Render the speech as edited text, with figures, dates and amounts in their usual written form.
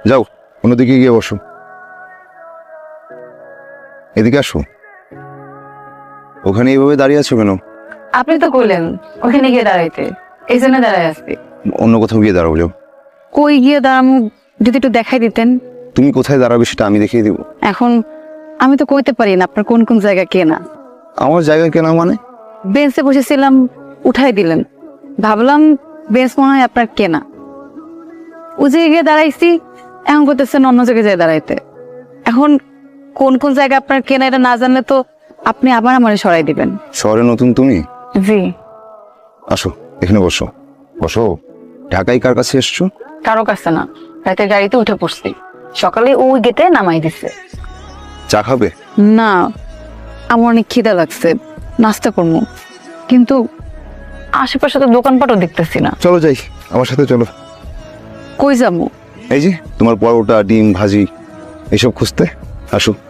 যাও অন্যদিকে গিয়ে বসো। এদিকে আসো। ওখানে এইভাবে দাঁড়িয়ে আছো কেন? আপনি তো কইলেন ওখানে গিয়ে দাঁড়াইতে, এই জন্য দাঁড়াই আসছি। অন্য কোথাও গিয়ে দাঁড়াও যাও। কই গিয়ে দাঁড়ামু যদি একটু দেখাই দিতেন। তুমি কোথায় দাঁড়াবে সেটা আমি দেখিয়ে দিব। এখন আমি তো কইতে পারি না আপনার কোন কোন জায়গা কেনা। আমার জায়গা কেনা মানে? বেঞ্চে বসেছিলাম, উঠাই দিলেন, ভাবলাম বেঞ্চ মনে হয় আপনার কেনা। ও জায়গায় গিয়ে দাঁড়াইছি, এখন করতেছেন অন্য জায়গায় যায় দাঁড়াইতে। এখন কোন কোন জায়গা আপনার কেনা এটা না জানলে তো আপনি আবার আমার সরাই দিবেন। শহরে নতুন তুমি? জি। আসো এখানে বসো। বসো। ঢাকায় কার কাছে এসছো? কারো কাছে না, রাতে গাড়িতে উঠে পড়ছি, সকালে ওই গেটে নামাই দিছে। চা খাবে? না, আমার অনেক খিদা লাগছে, নাস্তা করবো, কিন্তু আশেপাশে তো দোকানপাটও দেখতেছি না। চলো যাই, আমার সাথে চলো। কই যাবো? এই যে তোমার পরোটা, ডিম ভাজি এসব খুঁজতে। আসো।